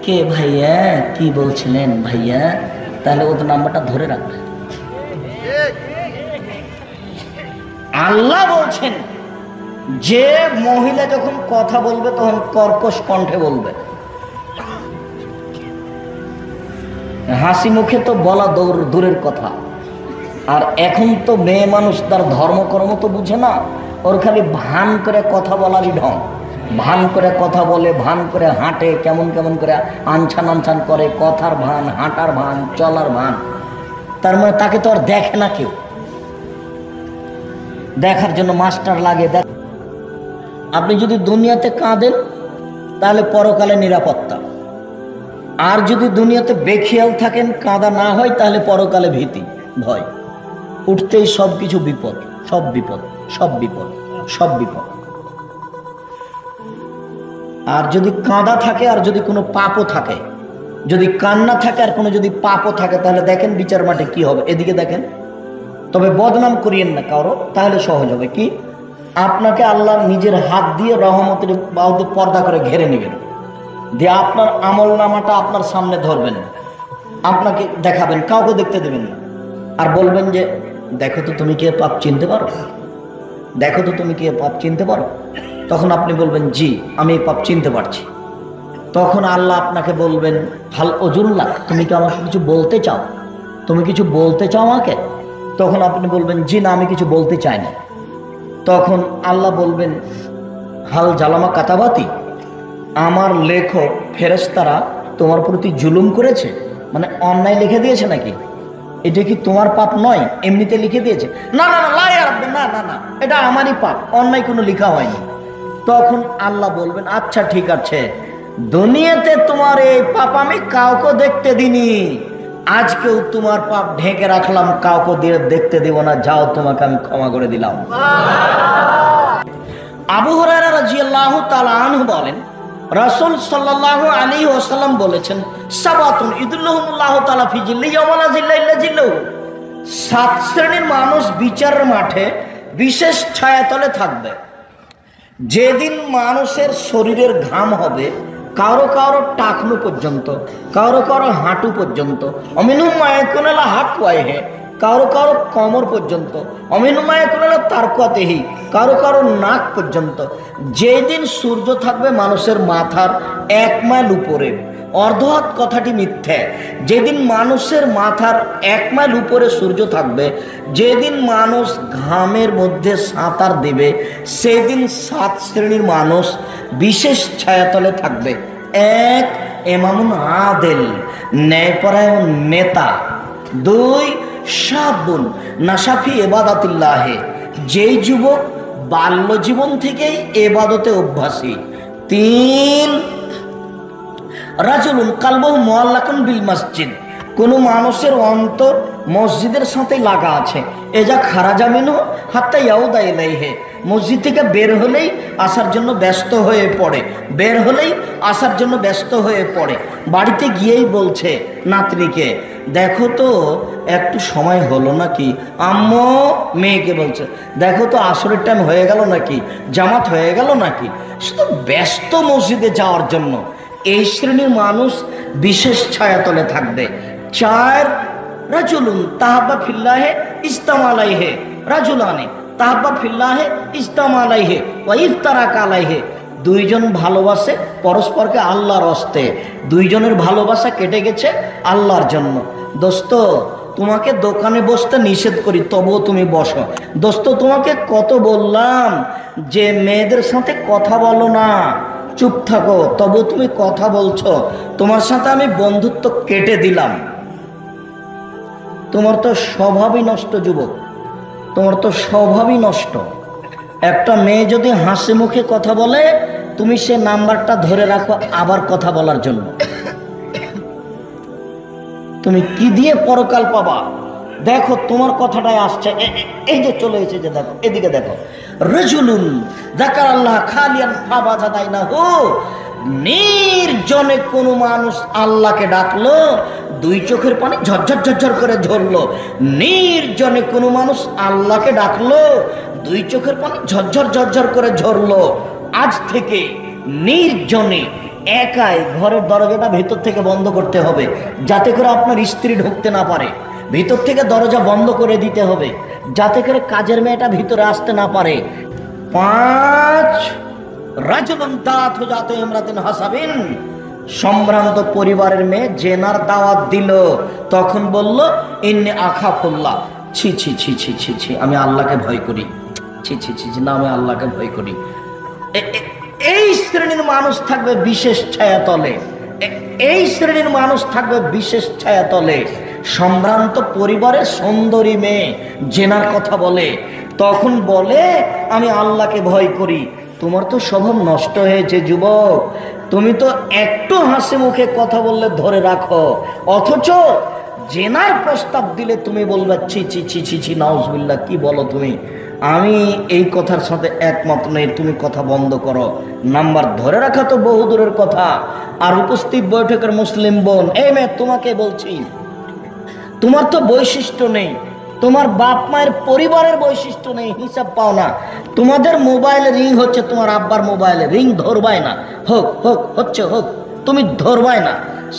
কে ভাইয়া, কি বলছিলেন ভাইয়া? তাহলে ওদের নাম্বারটা ধরে রাখবে। আল্লাহ বলছেন যে মহিলা যখন কথা বলবে তখন কর্কশ কণ্ঠে বলবে, হাসি মুখে তো বলা দূরের কথা। আর এখন তো মেয়ে মানুষ তার ধর্মকর্ম তো বুঝে না, ওর খালি ভান করে কথা বলারই ঢং। ভান করে কথা বলে, ভান করে হাঁটে, কেমন কেমন করে আনছান আনছান করে, কথার ভান, হাঁটার ভান, চলার ভান। তার মানে তাকে তো আর দেখে না কেউ, দেখার জন্য মাস্টার লাগে। আপনি যদি দুনিয়াতে কাঁদেন তাহলে পরকালে নিরাপত্তা, আর যদি দুনিয়াতে বেখিয়াল থাকেন, কাঁদা না হয়, তাহলে পরকালে ভীতি, ভয়। উঠতেই সব কিছু বিপদ, সব বিপদ, সব বিপদ, সব বিপদ। আর যদি কাঁদা থাকে, আর যদি কোনো পাপও থাকে, যদি কান্না থাকে আর কোনো যদি পাপও থাকে, তাহলে দেখেন বিচার মাঠে কি হবে। এদিকে দেখেন। তবে বদনাম করিয়েন না কারো, তাহলে সহজ হবে। কি? আপনাকে আল্লাহ নিজের হাত দিয়ে রহমতের বাহুতে পর্দা করে ঘেরে নেবেন, দিয়ে আপনার আমল নামাটা আপনার সামনে ধরবেন, আপনাকে দেখাবেন, কাউকে দেখতে দেবেন না। আর বলবেন যে দেখো তো তুমি কি পাপ চিনতে পারো, দেখো তো তুমি কি পাপ চিনতে পারো। তখন আপনি বলবেন জি আমি এই পাপ চিনতে পারছি। তখন আল্লাহ আপনাকে বলবেন হাল ওজুল্লাহ, তুমি কি আমাকে কিছু বলতে চাও, তুমি কিছু বলতে চাও আমাকে? তখন আপনি বলবেন জি না, আমি কিছু বলতে চাই না। তখন আল্লাহ বলবেন হাল জালামা কাতাবাতি, আমার লেখক ফেরেশতারা তোমার প্রতি জুলুম করেছে, মানে অন্যায় লিখে দিয়েছে নাকি? এটা কি তোমার পাপ নয়, এমনিতে লিখে দিয়েছে? না না না, না না না, এটা আমারই পাপ, অন্যায় কোনো লেখা হয়নি। তখন আল্লাহ বলবেন আচ্ছা ঠিক আছে, দুনিয়াতে তোমার এই পাপ আমি কাউকে দেখতে দিনি, আজকেও তোমার পাপ ঢেকে রাখলাম, কাউকে দিয়ে দেখতে দেব না, যাও তোমাকে আমি ক্ষমা করে দিলাম। আবু হুরায়রা রাদিয়াল্লাহু তাআলা আনহু বলেন রাসূল সাল্লাল্লাহু আলাইহি ওয়াসাল্লাম বলেছেন সাবাতুন ইদুল্লাহুল্লাহু তাআলা ফি জিল্লিহি ওয়া লা জিল্লা ইল্লা জিল্লুহু, 7 শ্রেণীর মানুষ বিচারের মাঠে বিশেষ ছায়াতলে থাকবে। যেদিন মানুষের শরীরের ঘাম হবে কারো কারো টাকনু পর্যন্ত, কারো কারো হাঁটু পর্যন্ত, অমিনহুম মায়াকুনালা হাকওয়াইহে, কারো কারো কোমর পর্যন্ত, অমিনহুম মায়াকুনালা তারকাতেহি, কারো কারো নাক পর্যন্ত। যেদিন সূর্য থাকবে মানুষের মাথার 1 মাইল উপরে, অর্ধহাত কথাটি মিথ্যে। যেদিন মানুষের মাথার 1 মাইল উপরে সূর্য থাকবে, যেদিন মানুষ ঘামের মধ্যে সাঁতার দেবে, সেদিন 7 শ্রেণীর মানুষ বিশেষ ছায়াতলে থাকবে। 1 ইমামুন আদেল, ন্যায়পরায়ণ নেতা। 2 শাবুন নাশাফি ইবাদাতিল্লাহে, যেই যুবক বাল্য জীবন থেকেই ইবাদতে অভ্যাসী। 3 রাজুলুন কালবুহু মুআল্লাকুন বিল মসজিদ, কোনো মানুষের অন্তর মসজিদের সাথে লাগা আছে। এজা খারাজা মিনহু হাত্তা ইয়াউদা ইলাইহি, মসজিদ থেকে বের হলেই আসার জন্য ব্যস্ত হয়ে পড়ে, বের হলেই আসার জন্য ব্যস্ত হয়ে পড়ে। বাড়িতে গিয়েই বলছে নাতনিকে দেখো তো একটু সময় হলো নাকি, আম্মু মেয়েকে বলছে দেখো তো আসরের টাইম হয়ে গেল নাকি, জামাত হয়ে গেল নাকি, শুধু ব্যস্ত মসজিদে যাওয়ার জন্য। এই শ্রেণীর মানুষ বিশেষ ছায়াতলে থাকবে। 4 রাজুলুন তাহাব্বা ফিল্লাহে ইস্তামা আলাইহি, রাজুলানে তাহাব্বা ফিল্লাহে ইস্তামা আলাইহি ওয়া ইফতারাকা আলাইহি, 2 জন ভালোবাসে পরস্পরকে আল্লাহর হস্তে, 2 জনের ভালোবাসা কেটে গেছে আল্লাহর জন্য। দোস্ত তোমাকে দোকানে বসতে নিষেধ করি, তবুও তুমি বসো। দোস্ত তোমাকে কত বললাম যে মেয়েদের সাথে কথা বলো না, চুপ থাকো, তবু তুমি কথা বলছো, তোমার সাথে আমি বন্ধুত্ব কেটে দিলাম। তোমার তো স্বভাবই নষ্ট যুবক, তোমার তো স্বভাবই নষ্ট। একটা মেয়ে যদি হাসি মুখে কথা বলে, তুমি সে নাম্বারটা ধরে রাখো আবার কথা বলার জন্য। তুমি কি দিয়ে পরকাল পাবা? দেখো তোমার কথাটাই আসছে, এই যে চলে এসেছে, দেখো এদিকে দেখো। রাজুলুন যাকারাল্লাহ খালিয়ান ফাবাদাইনাহু, নির্জনে কোনো মানুষ আল্লাহকে ডাকলো, 2 চোখের পানি ঝরঝর ঝরঝর করে ঝরলো। নির্জনে কোনো মানুষ আল্লাহকে ডাকলো, 2 চোখের পানি ঝরঝর ঝরঝর করে ঝরলো। আজ থেকে নির্জনে একাই ঘরের দরজাটা ভেতর থেকে বন্ধ করতে হবে, যাতে করে আপনার স্ত্রী ঢুকতে না পারে। ভিতর থেকে দরজা বন্ধ করে দিতে হবে, যাতে করে কাজের মেয়েটা ভিতরে আসতে না পারে। 5 রাজুলুন দাত হো যাতে ইমরাতিন হাসাবিন, সম্ভ্রান্ত পরিবারের মেয়ে জেনার দাওয়াত দিল, তখন বলল ইন্নী আখাফুল্লাহ, ছি ছি ছি ছি ছি ছি, আমি আল্লাহকে ভয় করি, ছি ছি ছি ছি, না আমি আল্লাহকে ভয় করি। এই শ্রেণীর মানুষ থাকবে বিশেষ ছায়াতলে, এই শ্রেণীর মানুষ থাকবে বিশেষ ছায়াতলে। সম্ভ্রান্ত পরিবারের সুন্দরী মেয়ে জেনার কথা বলে, তখন বলে আমি আল্লাহকে ভয় করি। তোমার তো স্বভাব নষ্ট হয়েছে যুবক, তুমি তো একটু হাসি মুখে কথা বললে ধরে রাখো, অথচ জেনার প্রস্তাব দিলে তুমি বলবে ছি ছি ছি ছি ছি, নাউজুবিল্লাহ, কি বলো তুমি, আমি এই কথার সাথে একমত নেই, তুমি কথা বন্ধ করো। নাম্বার ধরে রাখা তো বহু দূরের কথা। আর উপস্থিত বৈঠকের মুসলিম বোন, এই মেয়ে তোমাকে বলছি, তোমার তো বৈশিষ্ট্য নেই, তোমার বাপ মায়ের পরিবারের বৈশিষ্ট্য নেই, হিসাব পাও না। তোমাদের মোবাইলে রিং হচ্ছে, তোমার আব্বার মোবাইলে রিং ধরবাই না, হোক হোক হচ্ছে হোক, তুমি ধরবাই না।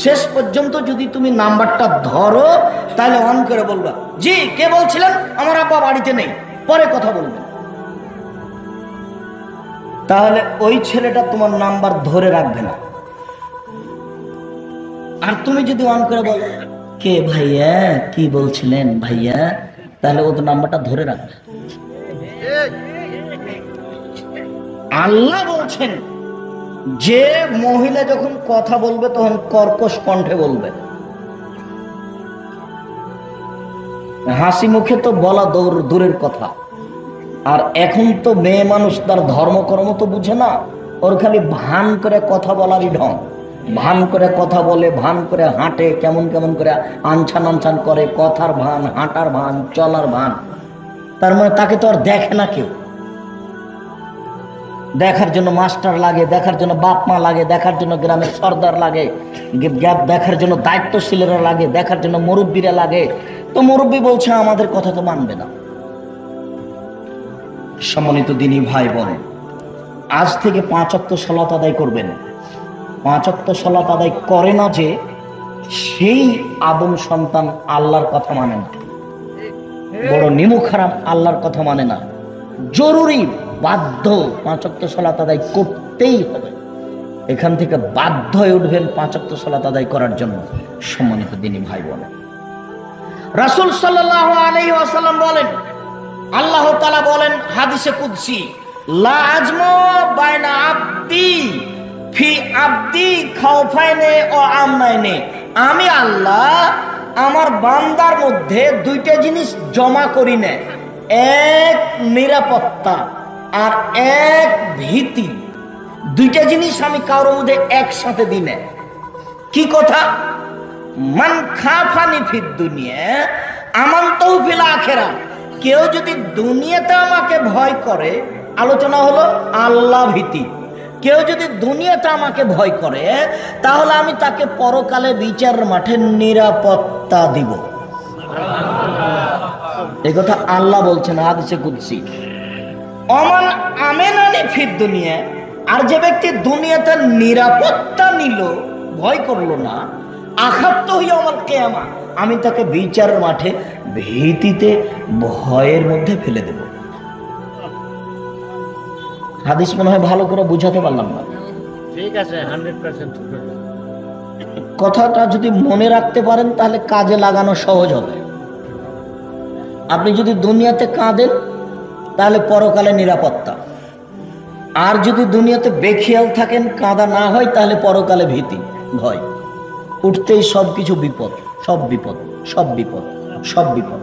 শেষ পর্যন্ত যদি তুমি নাম্বারটা ধরো তাহলে অন করে বলবা, জি কে বলছিলেন, আমার আব্বা বাড়িতে নেই, পরে কথা বলবেন। তাহলে ওই ছেলেটা তোমার নাম্বার ধরে রাখবে না। আর তুমি যদি অন করে বলো কে ভাইয়া, কি বলছিলেন ভাইয়া, তাহলে ও তো নাম্বারটা ধরে রাখবে। আল্লাহ বলছেন যে মহিলা যখন কথা বলবে তখন কর্কশ কণ্ঠে বলবে, হাসি মুখে তো বলা দূরের কথা। আর এখন তো মেয়ে মানুষ তার ধর্মকর্ম তো বুঝে না, ওর খালি ভান করে কথা বলারই ঢং, ভান করে কথা বলে, ভান করে হাঁটে, কেমন কেমন করে আনছান আনছান করে, কথার ভান, হাঁটার ভান, চলার ভান। তার মানে তাকে তো আর দেখে না কেউ। দেখার জন্য মাস্টার লাগে, দেখার জন্য বাপ মা লাগে, দেখার জন্য গ্রামের সর্দার লাগে, দেখার জন্য দায়িত্বশীলেরা লাগে, দেখার জন্য মুরব্বীরা লাগে। তো মুরব্বী বলছে আমাদের কথা তো মানবে না। সম্মানিত দিনী ভাই বোন, আজ থেকে 5 ওয়াক্ত সালাত আদায় করবেন। 5 ওয়াক্ত সালাত আদায় করে না যে, সেই আদম সন্তান আল্লাহর কথা মানে না, বড় নিমুখ হারাম, আল্লাহর কথা মানে না। জরুরি, বাধ্য 5 ওয়াক্ত সালাত আদায় করতেই হবে। এখান থেকে বাধ্য হয়ে উঠবেন 5 ওয়াক্ত সালাত আদায় করার জন্য। সম্মানিত দিনী ভাই বোন, রাসূল সাল্লাল্লাহু আলাইহি ওয়াসাল্লাম বলেন, আল্লাহ তাআলা বলেন হাদিসে কুদসি, লা আজমু বাইনা আবদি ফি আবদি খাউফাইনে ও আমনাইনে, আমি আল্লাহ আমার বান্দার মধ্যে 2টা জিনিস জমা করি না, এক নিরাপত্তা আর এক ভীতি। 2টা জিনিস আমি কারোর মধ্যে একসাথে দিই না। কি কথা? মান খাফানি ফিদ দুনিয়া আমানতাহু ফিল আখিরাহ, কেউ যদি দুনিয়াতে আমাকে ভয় করে, আলোচনা হলো আল্লাহ ভীতি, কেউ যদি দুনিয়াতে আমাকে ভয় করে তাহলে আমি তাকে পরকালে বিচারের মাঠে নিরাপত্তা দিব। এই কথা আল্লাহ বলছেন হাদিসে কুদসি। অমান আমেনানি ফিদ দুনিয়া, আর যে ব্যক্তি দুনিয়াতে নিরাপত্তা নিল, ভয় করলো না, আখাত ইয়াউমাল কিয়ামা, আমি তাকে বিচারের মাঠে ভীতিতে ভয়ের মধ্যে ফেলে দেব। হাদিস মনে হয় ভালো করে বুঝাতে পারলাম না। ঠিক আছে, 100% কথাটা যদি মনে রাখতে পারেন তাহলে কাজে লাগানো সহজ হবে। আপনি যদি দুনিয়াতে কাঁদেন তাহলে পরকালে নিরাপত্তা, আর যদি দুনিয়াতে বেখেয়াল থাকেন, কাঁদা না হয়, তাহলে পরকালে ভীতি, ভয়। উঠতেই সব কিছু বিপদ, সব বিপদ, সব বিপদ, সব বিপদ।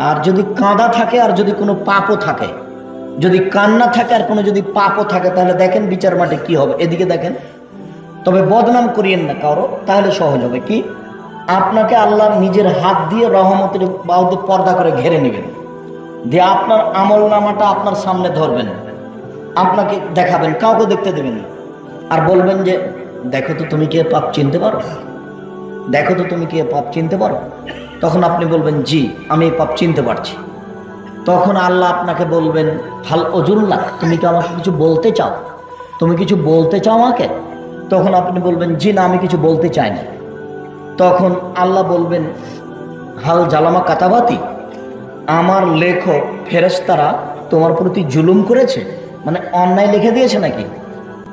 আর যদি কাঁদা থাকে আর যদি কোনো পাপও থাকে, যদি কান্না থাকে আর কোনো যদি পাপও থাকে, তাহলে দেখেন বিচার মাঠে কি হবে। এদিকে দেখেন। তবে বদনাম করিয়েন না কারো, তাহলে সহজ হবে। কি? আপনাকে আল্লাহ নিজের হাত দিয়ে রহমতের বাহুতে পর্দা করে ঘেরে নেবেন, দিয়ে আপনার আমল নামাটা আপনার সামনে ধরবেন, আপনাকে দেখাবেন, কাউকে দেখতে দেবেন না, আর বলবেন যে দেখো তো তুমি কি পাপ চিনতে পারো, দেখো তো তুমি কি পাপ চিনতে পারো। তখন আপনি বলবেন জি আমি এই পাপ চিনতে পারছি। তখন আল্লাহ আপনাকে বলবেন হাল অজুল্লাহ, তুমি কি আমাকে কিছু বলতে চাও? তুমি কিছু বলতে চাও আমাকে? তখন আপনি বলবেন জি না, আমি কিছু বলতে চাই না। তখন আল্লাহ বলবেন হাল জালামা কাতাবাতি, আমার লেখক ফেরেশতারা তোমার প্রতি জুলুম করেছে, মানে অন্যায় লিখে দিয়েছে নাকি?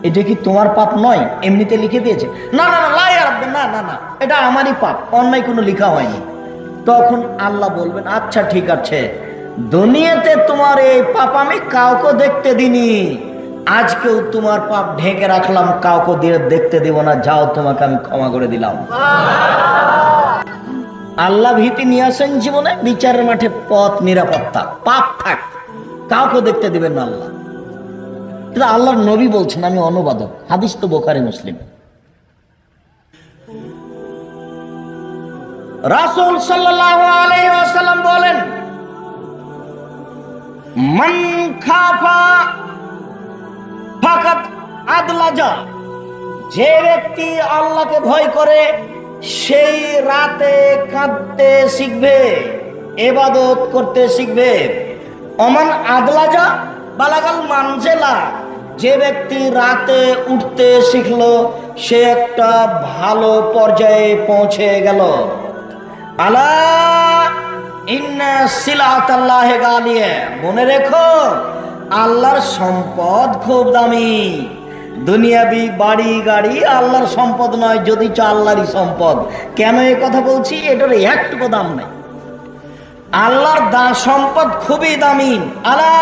এটা কি তোমার পাপ নয়, এমনিতে লিখে দিয়েছে? না না না, লা ইয়া রাব্বি, না না না, এটা আমারই পাপ, অন্যায় কোনো লেখা হয়নি। তখন আল্লাহ বলবেন আচ্ছা ঠিক আছে, দুনিয়াতে তোমার এই পাপ আমি কাউকে দেখতে দিনি, আজকেও তোমার পাপ ঢেকে রাখলাম, কাউকে দিয়ে দেখতে দেব না, যাও তোমাকে আমি ক্ষমা করে দিলাম। আল্লাহ ভীতি নিয়ে আসেন জীবনে, বিচারের মাঠে পথ নিরাপত্তা, পাপ থাক, কাউকে দেখতে দিবেন না আল্লাহ। এটা আল্লাহর নবী বলছেন, আমি অনুবাদক, হাদিস তো বুখারী মুসলিম। রাসূল সাল্লাল্লাহু আলাইহি ওয়াসাল্লাম বলেন মান খাফা ফাকাত আদলাজা, যে ব্যক্তি আল্লাহকে ভয় করে সেই রাতে কাঁদতে শিখবে, ইবাদত করতে শিখবে। অমান আদলাজা বালাগাল মানজেলা, যে ব্যক্তি রাতে উঠতে শিখলো সে একটা ভালো পর্যায়ে পৌঁছে গেল। আলা ইন্না সিলাতাল্লাহি গালিয়া, মনে রেখো আল্লাহর সম্পদ খুব দামি। দুনিয়াবি বাড়ি গাড়ি আল্লাহর সম্পদ নয়, যদি চা আল্লাহরই সম্পদ। কেন এই কথা বলছি? এটার একটুকু দাম নাই। আল্লাহর সম্পদ খুবই দামি। আলা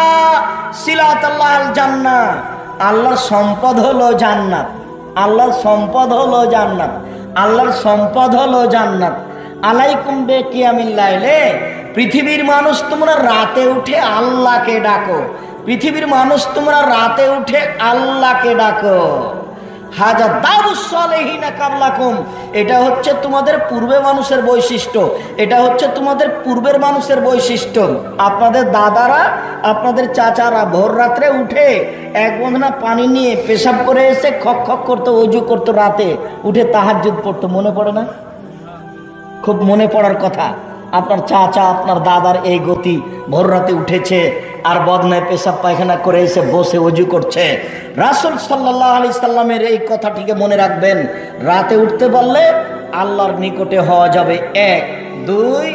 সিলাতাল্লাহিল জান্নাহ, আল্লাহর সম্পদ হলো জান্নাত। আল্লাহর সম্পদ হলো জান্নাত। আল্লাহর সম্পদ হলো জান্নাত। আলাইকুম বিকিয়ামিল লাইলে, পৃথিবীর মানুষ তোমরা রাতে উঠে আল্লাহকে ডাকো। পৃথিবীর মানুষ তোমরা রাতে উঠে আল্লাহকে ডাকো। হাজা দাবুস সালেহিনা কাবলাকুম, এটা হচ্ছে তোমাদের পূর্বে মানুষের বৈশিষ্ট্য। এটা হচ্ছে তোমাদের পূর্বের মানুষের বৈশিষ্ট্য। আপনাদের দাদারা, আপনাদের চাচারা ভোর রাত্রে উঠে এক বন্ধনা পানি নিয়ে পেশাব করে এসে খক খক করতো, ওযু করতো, রাতে উঠে তাহাজ্জুদ পড়তো। মনে পড়ে না? খুব মনে পড়ার কথা। আপনার চাচা, আপনার দাদার এই গতি, ভোর রাতে উঠেছে আর বদনায় পেশাব পায়খানা করে এসে বসে ওযু করছে। রাসূল সাল্লাল্লাহু আলাইহি সাল্লামের এই কথাটিকে মনে রাখবেন। রাতে উঠতে পারলে আল্লাহর নিকটে হওয়া যাবে। 1, 2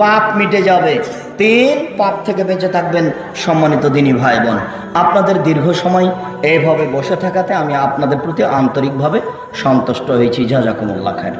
পাপ মিটে যাবে। 3 পাপ থেকে বেঁচে থাকবেন। সম্মানিত দিনী ভাই বোন, আপনাদের দীর্ঘ সময় এইভাবে বসে থাকাতে আমি আপনাদের প্রতি আন্তরিকভাবে সন্তুষ্ট হয়েছি। জাযাকুমুল্লাহ খায়র।